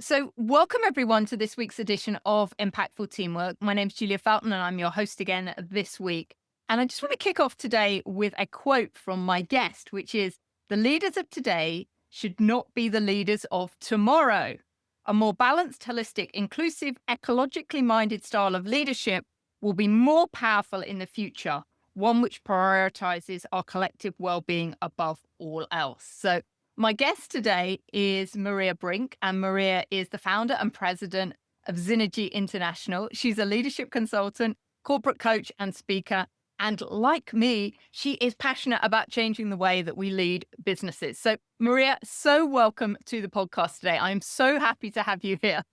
So, welcome everyone to this week's edition of Impactful Teamwork. My name's Julia Felton, and I'm your host again this week. And I just want to kick off today with a quote from my guest, which is: "The leaders of today should not be the leaders of tomorrow. A more balanced, holistic, inclusive, ecologically minded style of leadership will be more powerful in the future, one which prioritizes our collective well-being above all else." So, my guest today is Maria Brink, and Maria is the founder and president of Zynergy International. She's a leadership consultant, corporate coach, and speaker. And like me, she is passionate about changing the way that we lead businesses. So, Maria, so welcome to the podcast today. I'm so happy to have you here.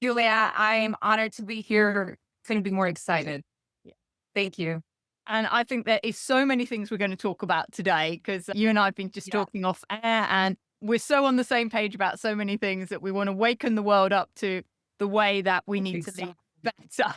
Julia, I am honored to be here. Couldn't be more excited. Thank you. And I think there is so many things we're going to talk about today because you and I have been just Yeah. talking off air, and we're so on the same page about so many things that we want to waken the world up to the way that we need to lead better.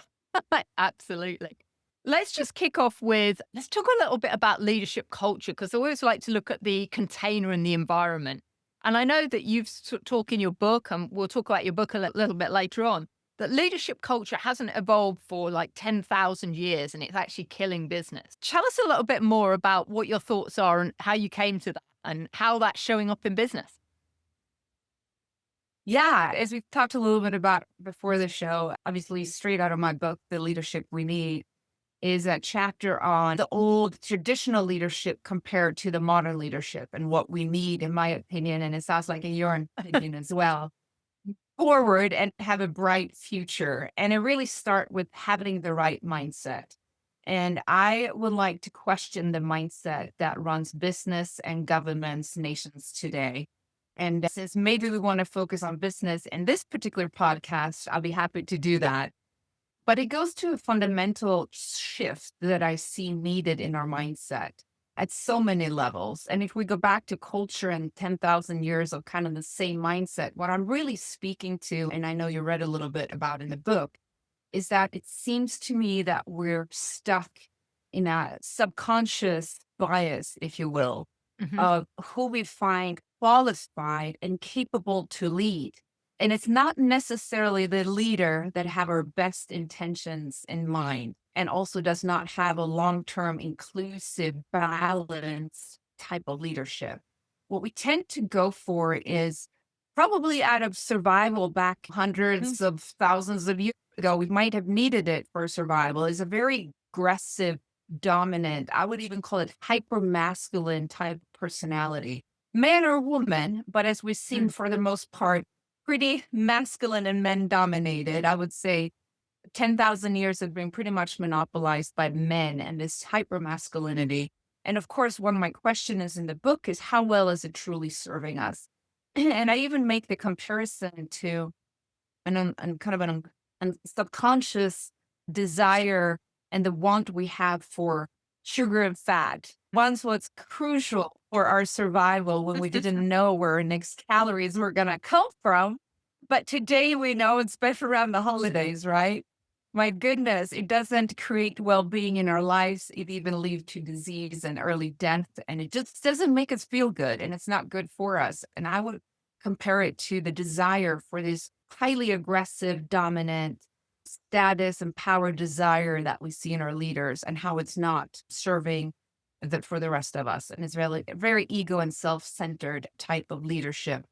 Absolutely. Let's just kick off with, let's talk a little bit about leadership culture, because I always like to look at the container and the environment. And I know that you've talked in your book, and we'll talk about your book a little bit later on, that leadership culture hasn't evolved for like 10,000 years and it's actually killing business. Tell us a little bit more about what your thoughts are and how you came to that and how that's showing up in business. Yeah, as we talked a little bit about before the show, obviously straight out of my book, The Leadership We Need, is a chapter on the old traditional leadership compared to the modern leadership and what we need, in my opinion, and it sounds like in your opinion as well, forward and have a bright future. And it really start with having the right mindset. And I would like to question the mindset that runs business and governments, nations today. And since maybe we want to focus on business in this particular podcast, I'll be happy to do that. But it goes to a fundamental shift that I see needed in our mindset at so many levels. And if we go back to culture and 10,000 years of kind of the same mindset, what I'm really speaking to, and I know you read a little bit about in the book, is that it seems to me that we're stuck in a subconscious bias, if you will, Hmm. of who we find qualified and capable to lead. And it's not necessarily the leader that have our best intentions in mind and also does not have a long-term inclusive balanced type of leadership. What we tend to go for is probably out of survival back hundreds of thousands of years ago. We might have needed it for survival. Is a very aggressive, dominant, I would even call it hyper masculine type personality, man or woman, but as we've seen for the most part, pretty masculine and men dominated. I would say 10,000 years have been pretty much monopolized by men and this hyper masculinity. And of course, one of my questions in the book is how well is it truly serving us? And I even make the comparison to an kind of an subconscious desire and the want we have for sugar and fat. Once was crucial for our survival when we didn't know where our next calories were going to come from. But today we know, especially around the holidays, right? My goodness, it doesn't create well being in our lives. It even leads to disease and early death. And it just doesn't make us feel good. And it's not good for us. And I would compare it to the desire for this highly aggressive, dominant status and power desire that we see in our leaders and how it's not serving for the rest of us. And it's really very ego and self-centered type of leadership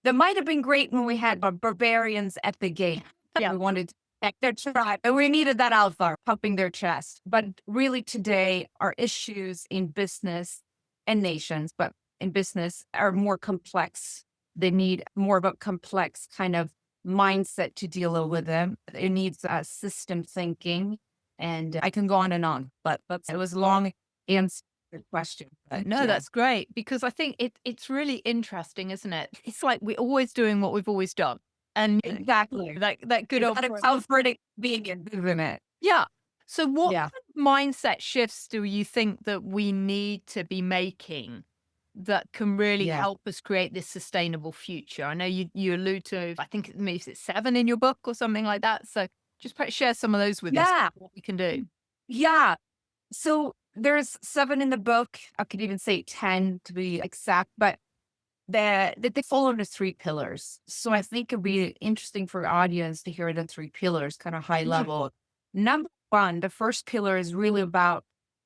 that might have been great when we had our barbarians at the gate. Yeah. We wanted to protect their tribe and we needed that alpha pumping their chest. But really today, our issues in business and nations, but in business are more complex. They need more of a complex kind of mindset to deal with them. It needs system thinking. And I can go on and on, but it was a long answer to your question. But No, that's great, because I think it's really interesting, isn't it? It's like we're always doing what we've always done. And exactly. that good It's old not a comforting being isn't it? Yeah. So what Yeah. kind of mindset shifts do you think that we need to be making that can really Yeah. help us create this sustainable future? I know you allude to, I think maybe it's 7 in your book or something like that. So just share some of those with us, Yeah. what we can do. Yeah. So there's 7 in the book. I could even say 10 to be exact, but that they fall under three pillars. So I think it'd be interesting for our audience to hear the three pillars, kind of high level. Number one, the first pillar is really about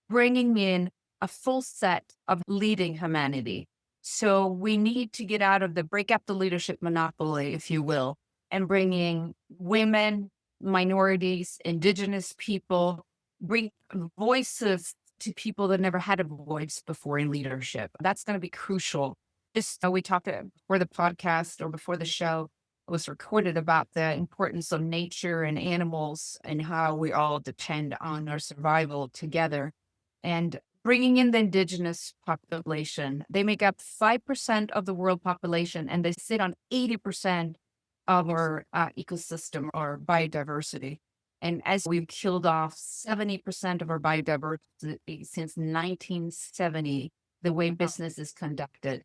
bringing in a full set of leading humanity. So we need to get out of the break up the leadership monopoly, if you will, and bringing women, minorities, indigenous people, bring voices to people that never had a voice before in leadership. That's going to be crucial. Just we talked before the podcast or before the show was recorded about the importance of nature and animals and how we all depend on our survival together. And bringing in the indigenous population, they make up 5% of the world population and they sit on 80% of our ecosystem or biodiversity. And as we've killed off 70% of our biodiversity since 1970, the way business is conducted,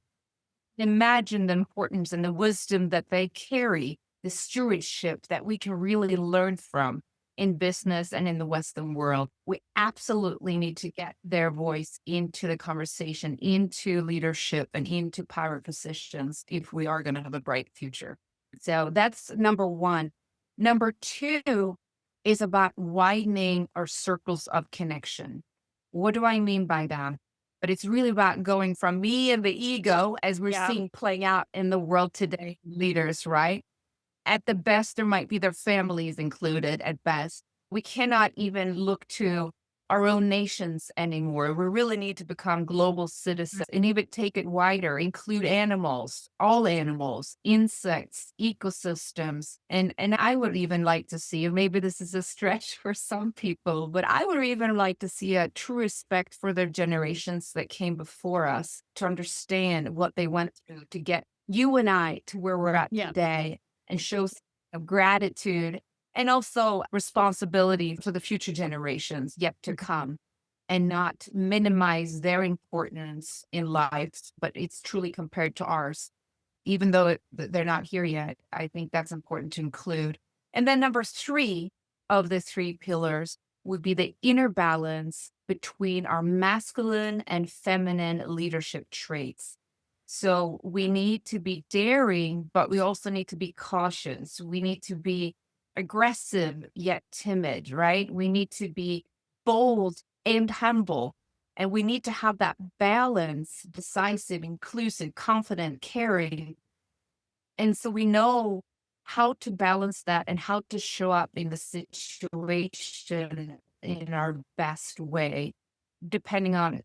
imagine the importance and the wisdom that they carry, the stewardship that we can really learn from in business and in the Western world. We absolutely need to get their voice into the conversation, into leadership, and into power positions if we are going to have a bright future. So that's number one. Number two is about widening our circles of connection. What do I mean by that? But it's really about going from me and the ego, as we're seeing playing out in the world today, leaders, right? At the best, there might be their families included at best. We cannot even look to our own nations anymore. We really need to become global citizens and even take it wider, include animals, all animals, insects, ecosystems. And I would even like to see, maybe this is a stretch for some people, but I would even like to see a true respect for the generations that came before us to understand what they went through to get you and I to where we're at today and show gratitude and also responsibility for the future generations yet to come and not minimize their importance in life, but it's truly compared to ours, even though they're not here yet. I think that's important to include. And then number three of the three pillars would be the inner balance between our masculine and feminine leadership traits. So we need to be daring, but we also need to be cautious. We need to be aggressive yet timid, right? We need to be bold and humble. And we need to have that balance, decisive, inclusive, confident, caring. And so we know how to balance that and how to show up in the situation in our best way, depending on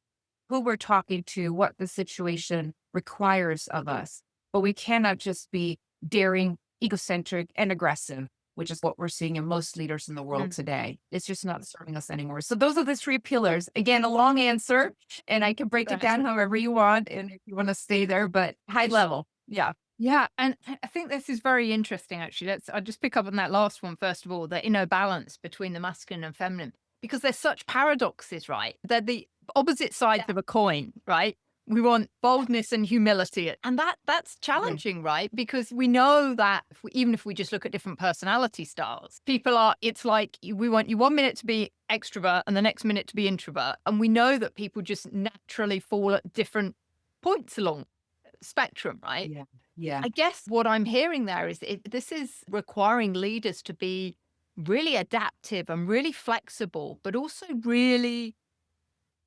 who we're talking to, what the situation requires of us. But we cannot just be daring, egocentric, and aggressive, which is what we're seeing in most leaders in the world today. It's just not serving us anymore. So those are the three pillars. Again, a long answer, and I can break it down however you want, and if you want to stay there, but high level. Yeah. Yeah, and I think this is very interesting, actually. I'll just pick up on that last one, first of all, the inner balance between the masculine and feminine, because there's such paradoxes, right? They're the opposite sides of a coin, right? We want boldness and humility. And that's challenging, right? Because we know that even if we just look at different personality styles, it's like we want you 1 minute to be extrovert and the next minute to be introvert. And we know that people just naturally fall at different points along the spectrum, right? Yeah. Yeah. I guess what I'm hearing there is this is requiring leaders to be really adaptive and really flexible, but also really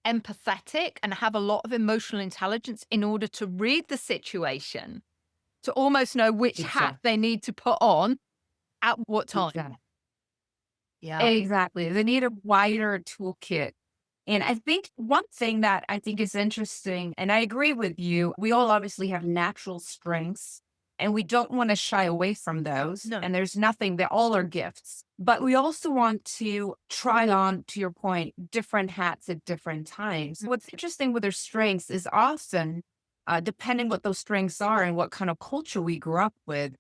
empathetic and have a lot of emotional intelligence in order to read the situation, to almost know which hat they need to put on at what time. Exactly. Yeah. Exactly. They need a wider toolkit. And I think one thing that I think is interesting, and I agree with you, we all obviously have natural strengths and we don't want to shy away from those. No. And there's nothing, they all are gifts. But we also want to try on, to your point, different hats at different times. What's interesting with their strengths is often, depending what those strengths are and what kind of culture we grew up with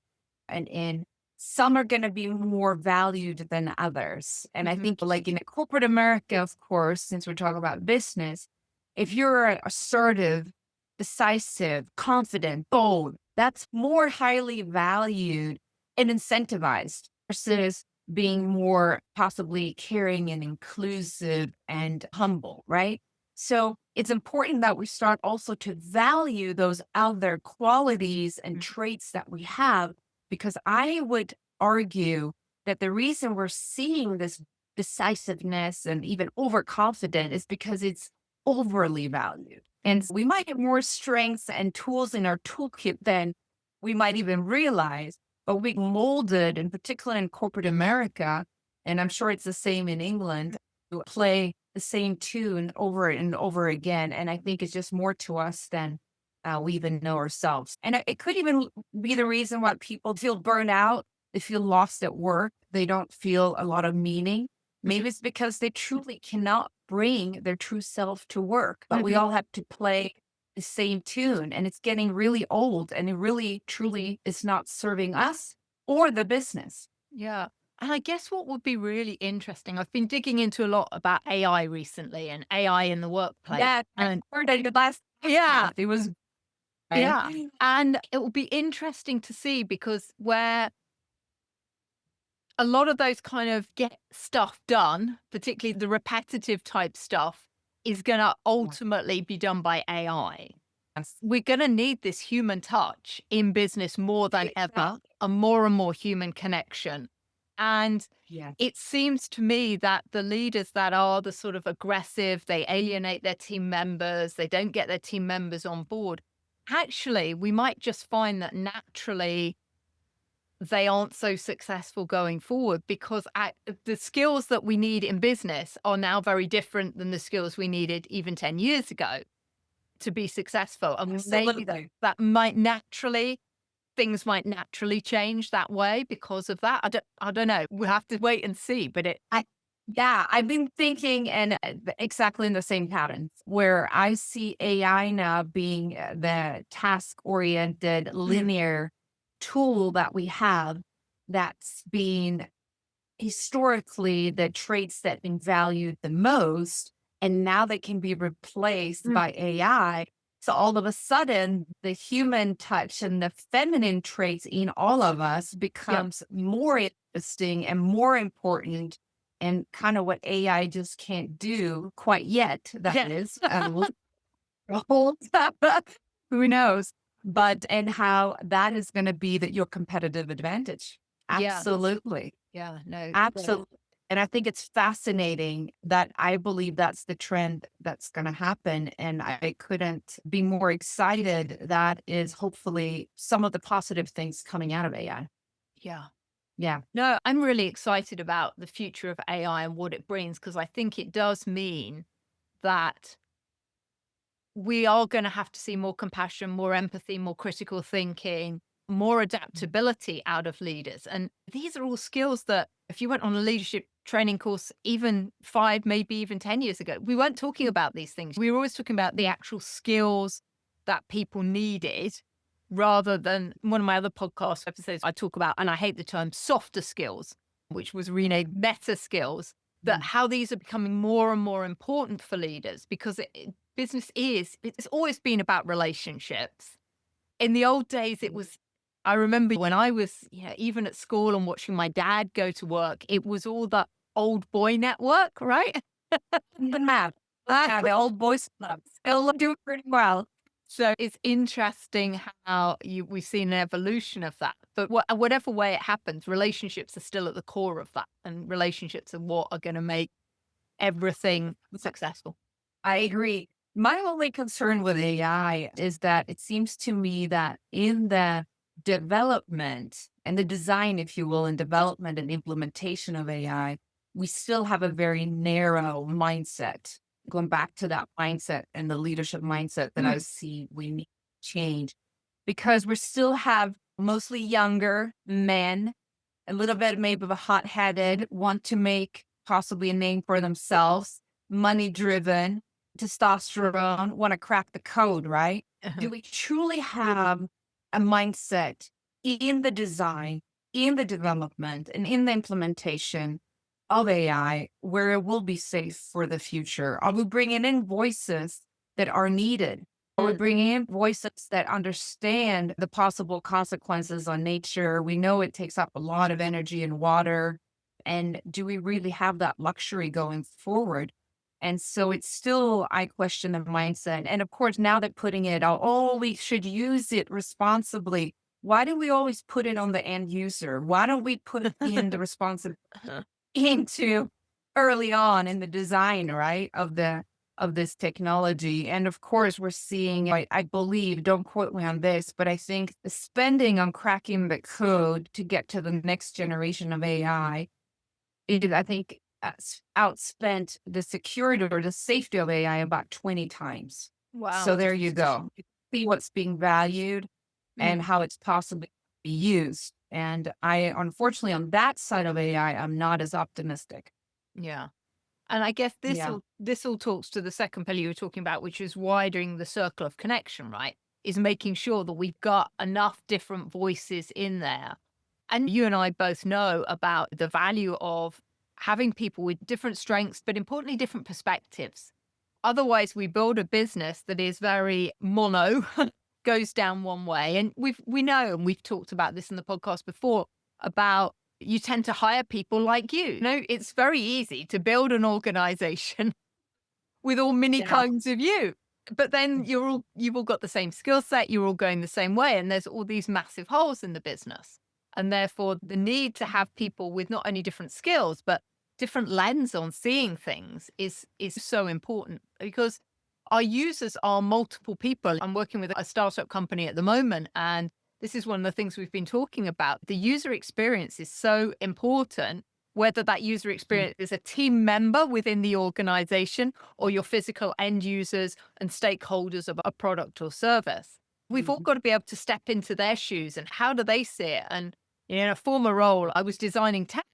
and in, some are going to be more valued than others. And I think like in corporate America, of course, since we're talking about business, if you're assertive, decisive, confident, bold, that's more highly valued and incentivized versus being more possibly caring and inclusive and humble, right? So it's important that we start also to value those other qualities and traits that we have, because I would argue that the reason we're seeing this decisiveness and even overconfident is because it's overly valued. And we might have more strengths and tools in our toolkit than we might even realize, but we molded, in particular in corporate America, and I'm sure it's the same in England, to play the same tune over and over again. And I think it's just more to us than we even know ourselves. And it could even be the reason why people feel burnt out. They feel lost at work. They don't feel a lot of meaning. Maybe it's because they truly cannot bring their true self to work, but we all have to play the same tune, and it's getting really old, and it really truly is not serving us or the business. Yeah. And I guess what would be really interesting, I've been digging into a lot about AI recently and AI in the workplace. Yeah, I And heard that your last yeah, podcast, it was right. yeah. And it will be interesting to see because where a lot of those kind of get stuff done, particularly the repetitive type stuff, is going to ultimately be done by AI. Yes. We're going to need this human touch in business more than ever, Exactly. and more human connection. And Yeah. it seems to me that the leaders that are the sort of aggressive, they alienate their team members, they don't get their team members on board. Actually, we might just find that naturally they aren't so successful going forward because the skills that we need in business are now very different than the skills we needed even 10 years ago to be successful. And maybe Absolutely. that might naturally, things might naturally change that way because of that. I don't know. We'll have to wait and see. But I Yeah, I've been thinking and exactly in the same patterns where I see AI now being the task-oriented Mm, linear tool that we have that's been historically the traits that been valued the most, and now they can be replaced mm, by AI. So all of a sudden, the human touch and the feminine traits in all of us yep. becomes more interesting and more important, and kind of what AI just can't do quite yet. That Yeah. is, the whole time. Who knows? But and how that is going to be that your competitive advantage. Yeah. Absolutely. Yeah. No. Absolutely. And I think it's fascinating that I believe that's the trend that's going to happen. And I couldn't be more excited. That is hopefully some of the positive things coming out of AI. Yeah. Yeah. No, I'm really excited about the future of AI and what it brings because I think it does mean that we are going to have to see more compassion, more empathy, more critical thinking, more adaptability out of leaders. And these are all skills that if you went on a leadership training course, even 5, maybe even 10 years ago, we weren't talking about these things. We were always talking about the actual skills that people needed rather than one of my other podcast episodes I talk about, and I hate the term softer skills, which was renamed meta skills, that Mm. how these are becoming more and more important for leaders because business it's always been about relationships. In the old days, it was I remember when I was, even at school and watching my dad go to work, it was all the old boy network, right? The map. Yeah, the old boys clubs. They'll do pretty well. So it's interesting how we've seen an evolution of that. But whatever way it happens, relationships are still at the core of that, and relationships are what are going to make everything successful. I agree. My only concern with AI is that it seems to me that in the development and the design, if you will, and development and implementation of AI, we still have a very narrow mindset. Going back to that mindset and the leadership mindset that I Mm, see we need to change because we still have mostly younger men, a little bit maybe of a hot headed, want to make possibly a name for themselves, money driven, testosterone, want to crack the code, right? uh-huh. Do we truly have a mindset in the design, in the development, and in the implementation of AI where it will be safe for the future? Are we bringing in voices that are needed? Are we Mm, bringing in voices that understand the possible consequences on nature? We know it takes up a lot of energy and water. And do we really have that luxury going forward? And so it's still, I question the mindset. And of course, now they're putting it out, oh, we should use it responsibly. Why do we always put it on the end user? Why don't we put in the responsibility into early on in the design, right, of this technology? And of course, we're seeing, I believe, don't quote me on this, but I think the spending on cracking the code to get to the next generation of AI is, I think, outspent the security or the safety of AI about 20 times. Wow. So there you go. You see what's being valued and Mm, how it's possibly be used. And I, unfortunately, on that side of AI, I'm not as optimistic. yeah. And I guess Yeah. this all talks to the second pillar you were talking about, which is widening the circle of connection, right? Is making sure that we've got enough different voices in there. And you and I both know about the value of having people with different strengths, but importantly, different perspectives. Otherwise, we build a business that is very mono, goes down one way. And we know, and we've talked about this in the podcast before, about you tend to hire people like you. You know, it's very easy to build an organization with all mini Yeah. clones of you. But then you've all got the same skill set, you're all going the same way, and there's all these massive holes in the business. And therefore the need to have people with not only different skills, but different lens on seeing things is so important because our users are multiple people. I'm working with a startup company at the moment, and this is one of the things we've been talking about. The user experience is so important, whether that user Mm. experience is a team member within the organization or your physical end users and stakeholders of a product or service. We've all Mhm. got to be able to step into their shoes and how do they see it? And in a former role, I was designing tech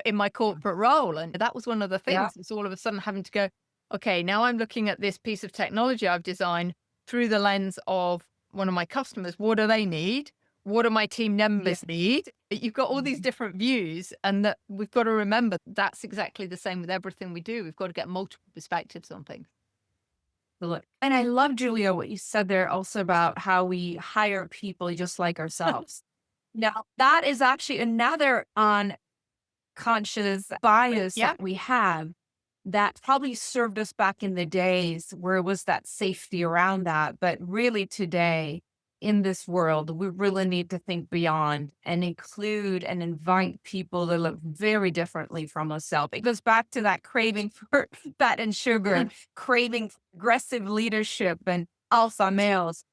in my corporate role. And that was one of the Yeah. things. It's all of a sudden having to go, okay, now I'm looking at this piece of technology I've designed through the lens of one of my customers. What do they need? What do my team Yeah. members need? You've got all these Mhm. different views, and that we've got to remember that's exactly the same with everything we do. We've got to get multiple perspectives on things. And I love, Julia, what you said there also about how we hire people just like ourselves. Now, that is actually another unconscious bias Yeah. that we have that probably served us back in the days where it was that safety around that. But really today, in this world, we really need to think beyond and include and invite people that look very differently from ourselves. It goes back to that craving for fat and sugar, craving for aggressive leadership and alpha males,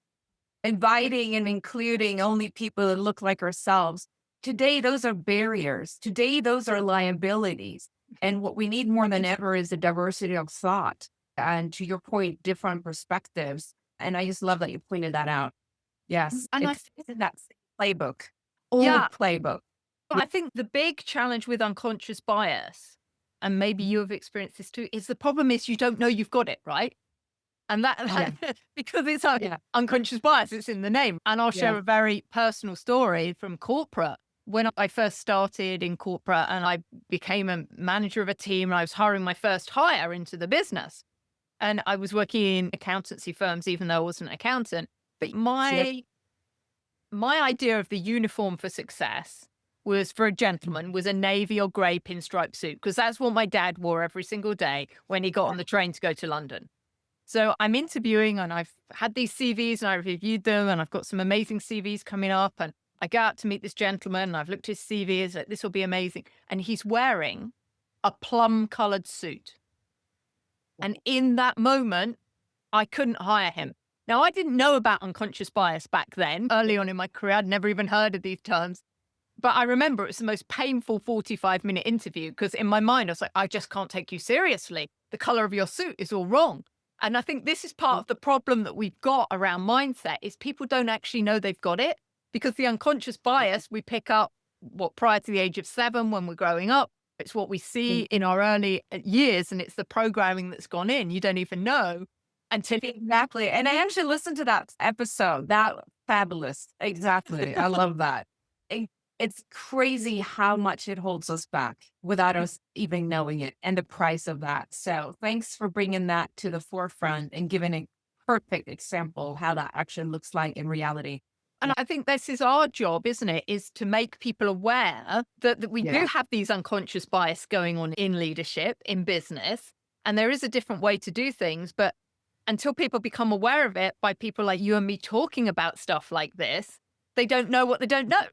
inviting and including only people that look like ourselves. Today, those are barriers. Today, those are liabilities. And what we need more than ever is a diversity of thought. And to your point, different perspectives. And I just love that you pointed that out. Yes, And it's in that same playbook, old yeah, playbook. Yeah. I think the big challenge with unconscious bias, and maybe you have experienced this too, is the problem is you don't know you've got it, right? And Yeah. because it's Yeah. unconscious bias, it's in the name. And I'll Yeah. share a very personal story from corporate. When I first started in corporate and I became a manager of a team and I was hiring my first hire into the business. And I was working in accountancy firms, even though I wasn't an accountant. But Yep. my idea of the uniform for success was for a gentleman was a navy or grey pinstripe suit, because that's what my dad wore every single day when he got on the train to go to London. So I'm interviewing and I've had these CVs and I've reviewed them and I've got some amazing CVs coming up. And I go out to meet this gentleman and I've looked at his CV. It's like, this will be amazing. And he's wearing a plum colored suit. And in that moment, I couldn't hire him. Now, I didn't know about unconscious bias back then. Early on in my career, I'd never even heard of these terms. But I remember it was the most painful 45-minute interview because in my mind, I was like, I just can't take you seriously. The color of your suit is all wrong. And I think this is part of the problem that we've got around mindset is people don't actually know they've got it because the unconscious bias we pick up prior to the age of 7 when we're growing up. It's what we see in our early years and it's the programming that's gone in. You don't even know until Exactly. And I actually listened to that episode. That fabulous. Exactly. I love that. It- it's crazy how much it holds us back without us even knowing it and the price of that. So thanks for bringing that to the forefront and giving a perfect example of how that actually looks like in reality. And I think this is our job, isn't it? Is to make people aware that we Yeah. do have these unconscious bias going on in leadership, in business. And there is a different way to do things. But until people become aware of it by people like you and me talking about stuff like this, they don't know what they don't know.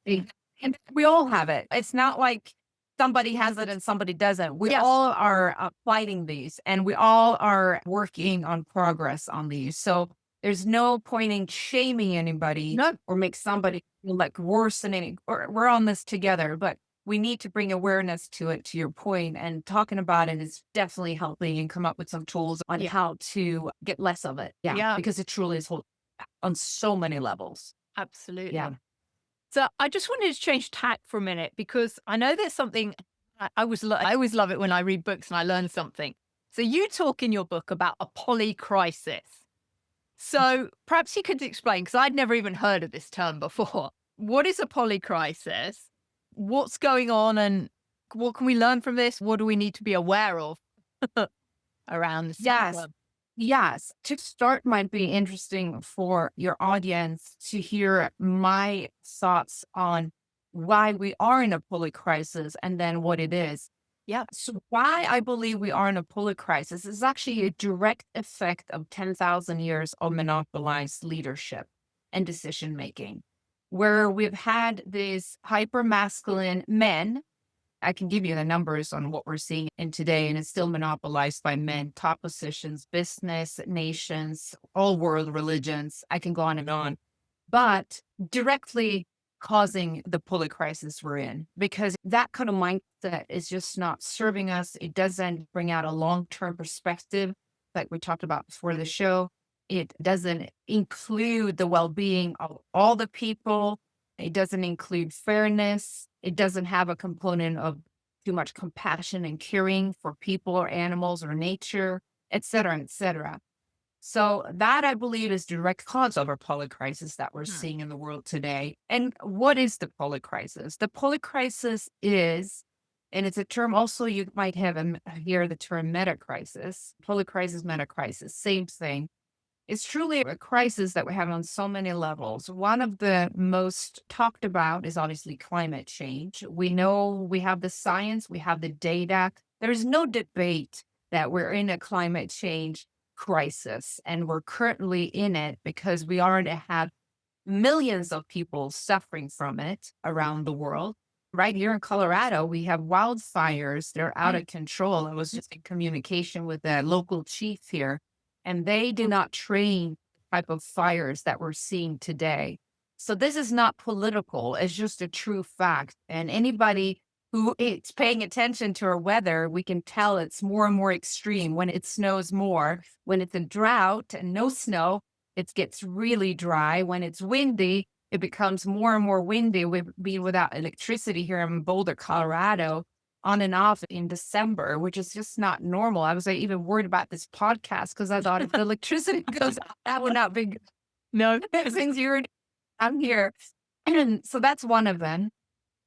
And we all have it. It's not like somebody has it and somebody doesn't. We Yes. all are fighting these, and we all are working on progress on these. So there's no point in shaming anybody No. or make somebody feel like worse than any, or we're on this together. But we need to bring awareness to it, to your point, and talking about it is definitely helping and come up with some tools on Yeah. how to get less of it. Yeah. Yeah. Because it truly is on so many levels. Absolutely. Yeah. So I just wanted to change tack for a minute because I know there's something I always love it when I read books and I learn something. So you talk in your book about a polycrisis. So perhaps you could explain, because I'd never even heard of this term before. What is a polycrisis? What's going on and what can we learn from this? What do we need to be aware of around this Yes. term? Yes. To start might be interesting for your audience to hear my thoughts on why we are in a pulley crisis and then what it is. Yeah. So why I believe we are in a pulley crisis is actually a direct effect of 10,000 years of monopolized leadership and decision making, where we've had these hyper masculine men. I can give you the numbers on what we're seeing in today, and it's still monopolized by men, top positions, business, nations, all world religions. I can go on and on, but directly causing the pulley crisis we're in, because that kind of mindset is just not serving us. It doesn't bring out a long term perspective, like we talked about before the show. It doesn't include the well being of all the people. It doesn't include fairness. It doesn't have a component of too much compassion and caring for people or animals or nature, et cetera, et cetera. So that I believe is direct cause of our polycrisis that we're Hmm. seeing in the world today. And what is the polycrisis? The polycrisis is, and it's a term also you might have hear the term metacrisis, polycrisis, metacrisis, same thing. It's truly a crisis that we have on so many levels. One of the most talked about is obviously climate change. We know we have the science, we have the data. There's no debate that we're in a climate change crisis, and we're currently in it because we already have millions of people suffering from it around the world. Right here in Colorado, we have wildfires. They're out Mm. of control. I was just in communication with the local chief here, and they did not train the type of fires that we're seeing today. So this is not political. It's just a true fact. And anybody who is paying attention to our weather, we can tell it's more and more extreme when it snows more. When it's a drought and no snow, it gets really dry. When it's windy, it becomes more and more windy. We've been without electricity here in Boulder, Colorado, on and off in December, which is just not normal. I was like, even worried about this podcast because I thought if the electricity goes out, that would not be good. No. Since I'm here. And so that's one of them.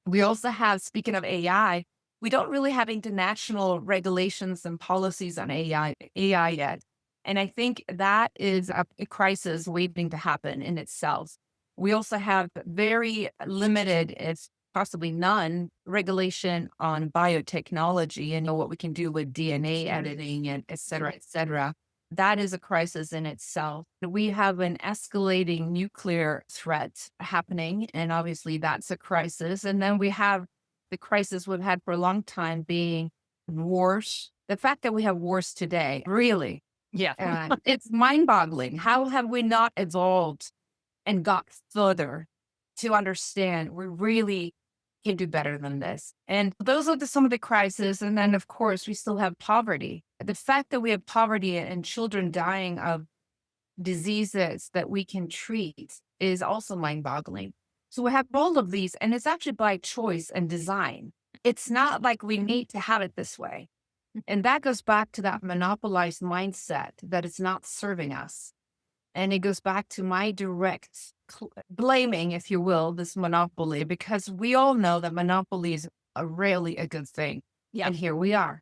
We also have, speaking of AI, we don't really have international regulations and policies on AI yet. And I think that is a crisis waiting to happen in itself. We also have very limited, if possibly none, regulation on biotechnology and what we can do with DNA editing and et cetera, et cetera. That is a crisis in itself. We have an escalating nuclear threat happening, and obviously that's a crisis. And then we have the crisis we've had for a long time being wars. The fact that we have wars today, really, Yeah. it's mind boggling. How have we not evolved and got further to understand we really can do better than this? And those are some of the crises. And then, of course, we still have poverty. The fact that we have poverty and children dying of diseases that we can treat is also mind boggling. So we have all of these, and it's actually by choice and design. It's not like we need to have it this way. And that goes back to that monopolized mindset that it's not serving us. And it goes back to my direct blaming, if you will, this monopoly, because we all know that monopoly is rarely a good thing. Yeah. And here we are.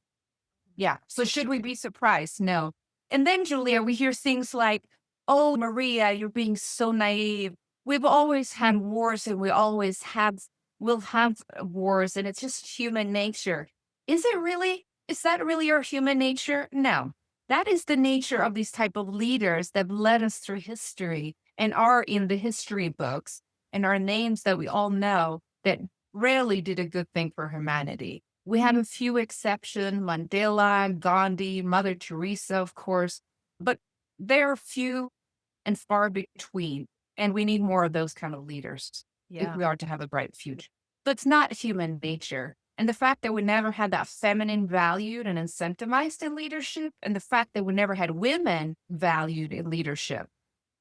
Yeah. So should we be surprised? No. And then, Julia, we hear things like, oh, Maria, you're being so naive. We've always had wars and will have wars, and it's just human nature. Is it really? Is that really our human nature? No. That is the nature of these type of leaders that led us through history and are in the history books and are names that we all know that rarely did a good thing for humanity. We have a few exceptions, Mandela, Gandhi, Mother Teresa, of course, but they're few and far between. And we need more of those kind of leaders if Yeah. we are to have a bright future. So it's not human nature. And the fact that we never had that feminine valued and incentivized in leadership, and the fact that we never had women valued in leadership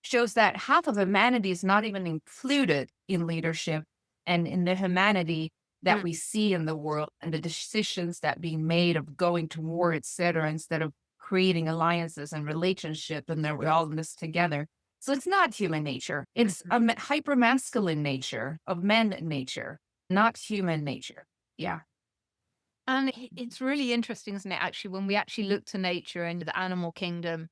shows that half of humanity is not even included in leadership and in the humanity that Mm. we see in the world and the decisions that being made of going to war, et cetera, instead of creating alliances and relationships and that we're all in this together. So it's not human nature. It's a hyper masculine nature of men nature, not human nature. Yeah. And it's really interesting, isn't it, actually, when we actually look to nature and the animal kingdom.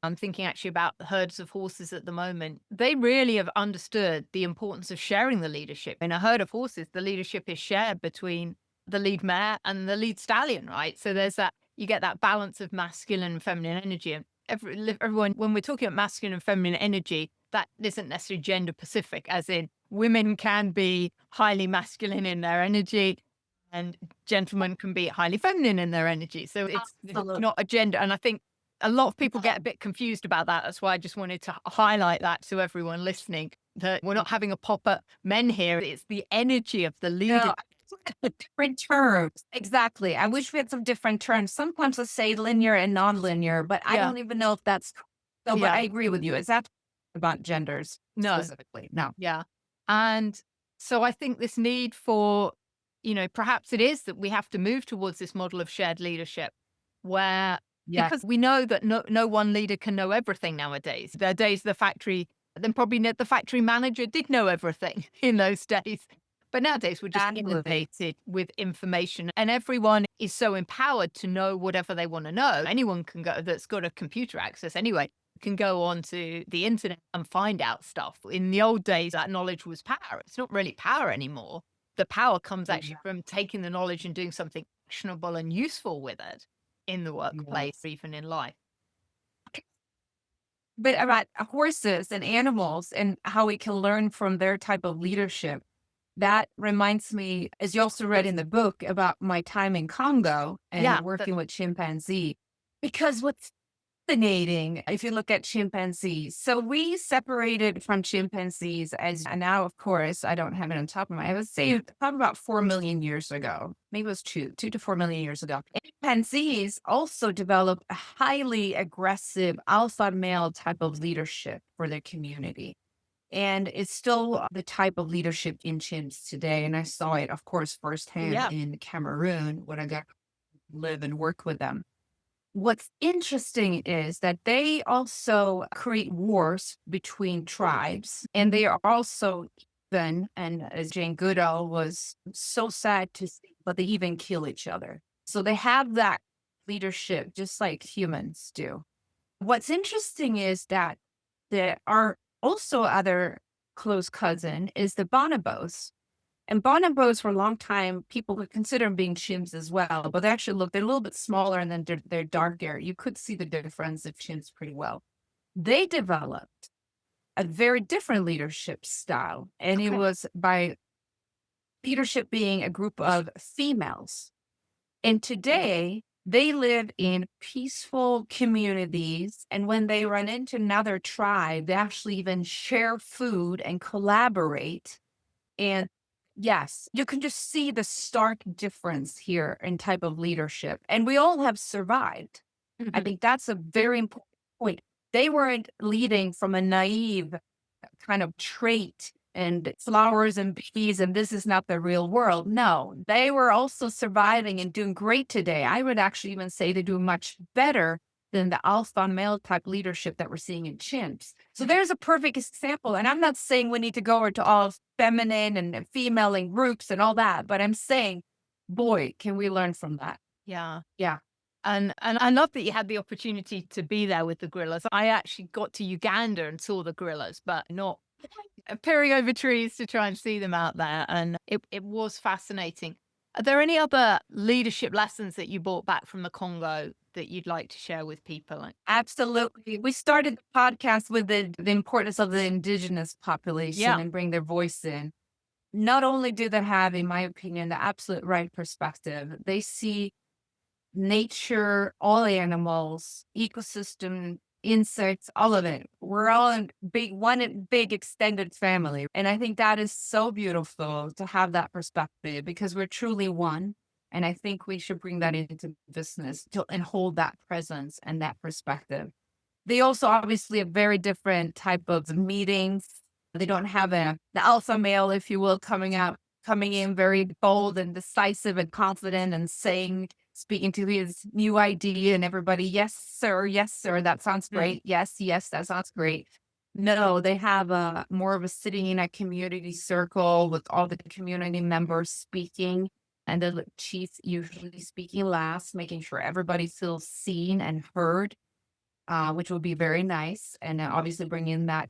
I'm thinking actually about the herds of horses at the moment. They really have understood the importance of sharing the leadership. In a herd of horses, the leadership is shared between the lead mare and the lead stallion, right? So there's that, you get that balance of masculine and feminine energy. And everyone, when we're talking about masculine and feminine energy, that isn't necessarily gender specific, as in women can be highly masculine in their energy and gentlemen can be highly feminine in their energy. So it's Absolutely. not a gender. And I think a lot of people get a bit confused about that. That's why I just wanted to highlight that to everyone listening, that we're not having a pop at men here. It's the energy of the leader. No, different terms. Exactly. I wish we had some different terms. Sometimes let's say linear and nonlinear, but I Yeah. don't even know if that's no, but Yeah. I agree with you. Is that about genders No. specifically? No. Yeah. And so I think this need for, perhaps it is that we have to move towards this model of shared leadership where, Yes. because we know that no one leader can know everything nowadays. There are days the factory, then probably the factory manager did know everything in those days. But nowadays we're just Absolutely. inundated with information and everyone is so empowered to know whatever they want to know. Anyone can go, that's got a computer access anyway, can go onto the internet and find out stuff. In the old days, that knowledge was power. It's not really power anymore. The power comes actually from taking the knowledge and doing something actionable and useful with it in the workplace, Yes. even in life. But about horses and animals and how we can learn from their type of leadership. That reminds me, as you also read in the book, about my time in Congo and Yeah. working with chimpanzee. Because what's fascinating, if you look at chimpanzees, so we separated from chimpanzees as and now, of course, I don't have it on top of my head. I would say probably about 4 million years ago. Maybe it was 2 to 4 million years ago. Chimpanzees also developed a highly aggressive alpha male type of leadership for their community. And it's still the type of leadership in chimps today. And I saw it, of course, firsthand Yeah. in Cameroon when I got to live and work with them. What's interesting is that they also create wars between tribes, and they are also even, and as Jane Goodall was so sad to see, but they even kill each other. So they have that leadership just like humans do. What's interesting is that there are also other close cousin is the bonobos. And bonobos for a long time, people would consider them being chimps as well, but they actually look, they're a little bit smaller and then they're darker. You could see the difference of chimps pretty well. They developed a very different leadership style, and it Okay. was by leadership being a group of females. And today, they live in peaceful communities. And when they run into another tribe, they actually even share food and collaborate. And yes, you can just see the stark difference here in type of leadership. And we all have survived. I Mhm. think that's a very important point. They weren't leading from a naive kind of trait and flowers and bees, and this is not the real world. No, they were also surviving and doing great today. I would actually even say they do much better than the alpha male type leadership that we're seeing in chimps. So there's a perfect example. And I'm not saying we need to go over to all feminine and female in groups and all that, but I'm saying, boy, can we learn from that? Yeah. Yeah. And I love that you had the opportunity to be there with the gorillas. I actually got to Uganda and saw the gorillas, but not peering over trees to try and see them out there. And it was fascinating. Are there any other leadership lessons that you brought back from the Congo that you'd like to share with people? Absolutely. We started the podcast with the importance of the indigenous population Yeah. and bring their voice in. Not only do they have, in my opinion, the absolute right perspective, they see nature, all animals, ecosystem, insects, all of it. We're all in big extended family. And I think that is so beautiful to have that perspective because we're truly one. And I think we should bring that into business and hold that presence and that perspective. They also obviously have very different type of meetings. They don't have the alpha male, if you will, coming in very bold and decisive and confident and speaking to his new idea and everybody, yes, sir, that sounds Mm. great. Yes, yes, that sounds great. No, they have a more of a sitting in a community circle with all the community members speaking and the chief usually speaking last, making sure everybody feels seen and heard, which would be very nice. And obviously bring in that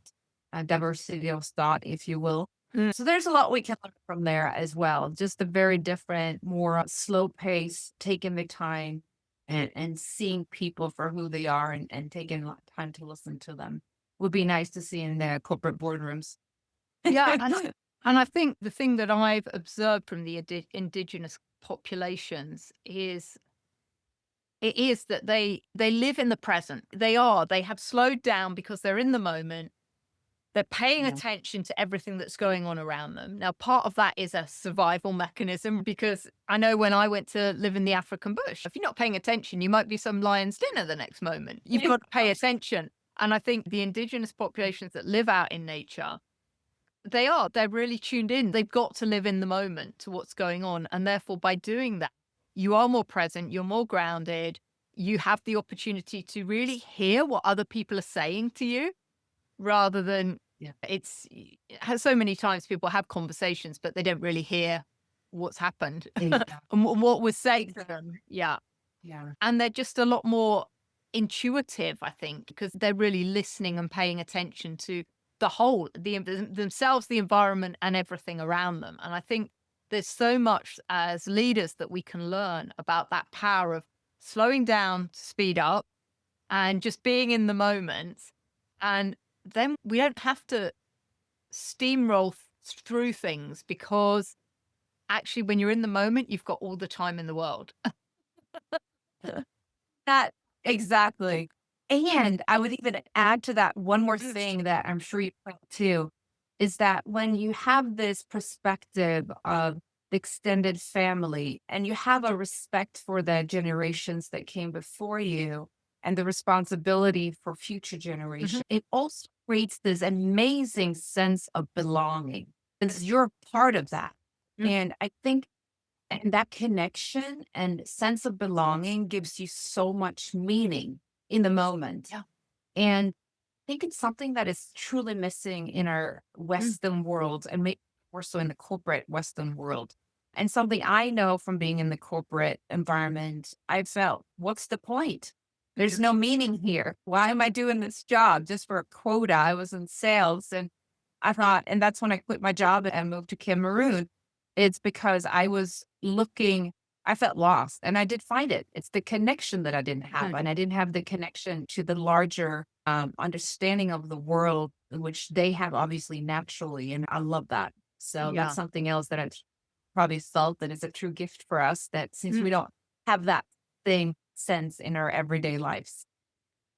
diversity of thought, if you will. Mm. So there's a lot we can learn from there as well. Just a very different, more slow pace, taking the time and seeing people for who they are and taking a lot of time to listen to them would be nice to see in the corporate boardrooms. Yeah. And I think the thing that I've observed from the indigenous populations is that they live in the present. They have slowed down because they're in the moment. They're paying Yeah. attention to everything that's going on around them. Now, part of that is a survival mechanism because I know when I went to live in the African bush, if you're not paying attention, you might be some lion's dinner the next moment. You've got to pay attention. And I think the indigenous populations that live out in nature, they're really tuned in. They've got to live in the moment to what's going on. And therefore, by doing that, you are more present, you're more grounded, you have the opportunity to really hear what other people are saying to you rather than Yeah. it's has so many times people have conversations, but they don't really hear what's happened and Yeah. what was said to them. Yeah. Yeah. And they're just a lot more intuitive, I think, because they're really listening and paying attention to the whole, themselves, the environment, and everything around them. And I think there's so much as leaders that we can learn about that power of slowing down to speed up and just being in the moment. And then we don't have to steamroll through things because actually, when you're in the moment, you've got all the time in the world. That exactly. And I would even add to that one more thing that I'm sure you point to is that when you have this perspective of the extended family and you have a respect for the generations that came before you and the responsibility for future Mhm. generations, it also creates this amazing sense of belonging because you're part of that. Mm. And I think and that connection and sense of belonging gives you so much meaning in the moment. Yeah. And I think it's something that is truly missing in our Mm. Western world and maybe more so in the corporate Western world. And something I know from being in the corporate environment, I felt, what's the point? There's no meaning here. Why am I doing this job just for a quota? I was in sales and I thought, and that's when I quit my job and moved to Cameroon. It's because I felt lost and I did find it. It's the connection that I didn't have. Mhm. And I didn't have the connection to the larger understanding of the world, which they have obviously naturally. And I love that. So that's Yeah. something else that I've probably felt that is a true gift for us that since Mm. we don't have that same sense in our everyday lives.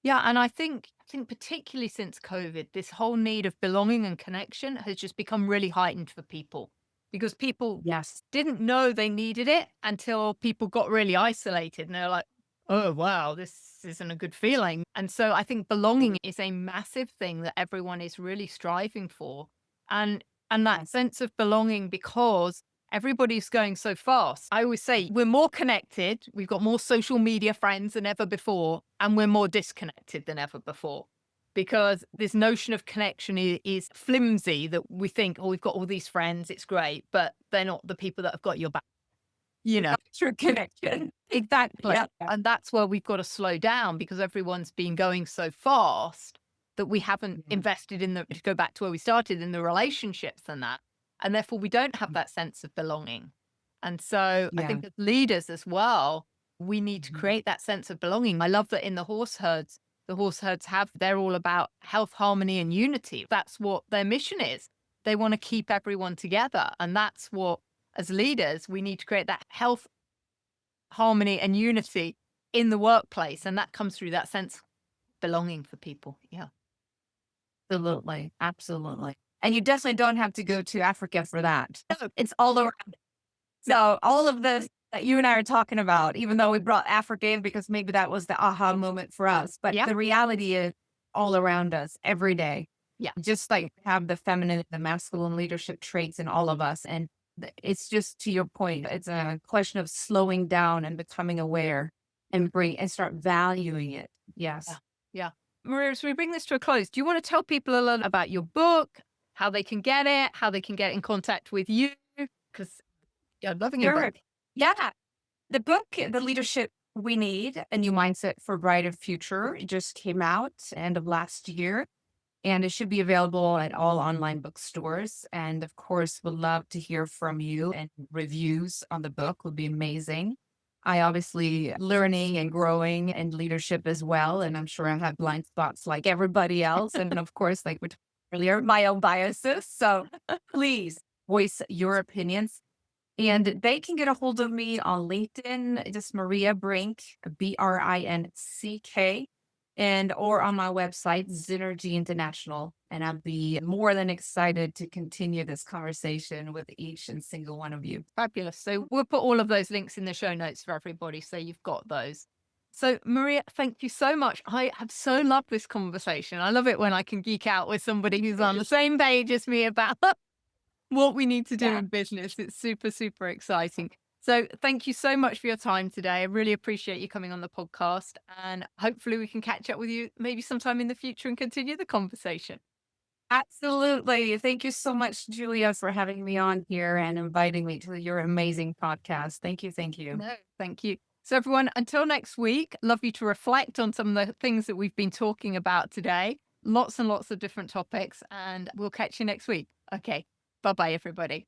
Yeah, and I think particularly since COVID, this whole need of belonging and connection has just become really heightened for people because people Yes. didn't know they needed it until people got really isolated and they're like, "Oh, wow, this isn't a good feeling." And so I think belonging is a massive thing that everyone is really striving for. And that Yes. sense of belonging because everybody's going so fast. I always say we're more connected, we've got more social media friends than ever before, and we're more disconnected than ever before. Because this notion of connection is flimsy that we think, oh, we've got all these friends, it's great, but they're not the people that have got your back, you know? True connection. Exactly. Yeah. And that's where we've got to slow down because everyone's been going so fast that we haven't Yeah. invested in to go back to where we started, in the relationships and that. And therefore, we don't have that sense of belonging. And so I Yeah. think as leaders as well, we need to Mhm. create that sense of belonging. I love that in the horse herds they're all about health, harmony, and unity. That's what their mission is. They want to keep everyone together. And that's what, as leaders, we need to create that health, harmony, and unity in the workplace. And that comes through that sense of belonging for people. Yeah. Absolutely. Absolutely. And you definitely don't have to go to Africa for that. No, It's all around. no. So all of this that you and I are talking about, even though we brought Africa in because maybe that was the aha moment for us, but Yeah. the reality is all around us every day. Yeah. Just like have the feminine, the masculine leadership traits in all of us. And it's just to your point, it's a question of slowing down and becoming aware and start valuing it. Yeah. Yes. Yeah. Maria, as we bring this to a close, do you want to tell people a lot about your book, how they can get it, how they can get in contact with you? Because yeah, I'm loving your Sure. book. Yeah. The book, The Leadership We Need, A New Mindset for a Brighter Future, it just came out end of last year. And it should be available at all online bookstores. And of course, would love to hear from you, and reviews on the book would be amazing. I obviously learning and growing and leadership as well. And I'm sure I have blind spots like everybody else. And of course, like we talked earlier, my own biases. So please voice your opinions. And they can get a hold of me on LinkedIn, just Maria Brink, Brinck, and or on my website, Zynergy International. And I'd be more than excited to continue this conversation with each and single one of you. Fabulous. So we'll put all of those links in the show notes for everybody. So you've got those. So, Maria, thank you so much. I have so loved this conversation. I love it when I can geek out with somebody who's on the same page as me about what we need to do Yeah. in business. It's super, super exciting. So, thank you so much for your time today. I really appreciate you coming on the podcast. And hopefully, we can catch up with you maybe sometime in the future and continue the conversation. Absolutely. Thank you so much, Julia, for having me on here and inviting me to your amazing podcast. Thank you. Thank you. No, thank you. So, everyone, until next week, love you to reflect on some of the things that we've been talking about today. Lots and lots of different topics, and we'll catch you next week. Okay. Bye bye, everybody.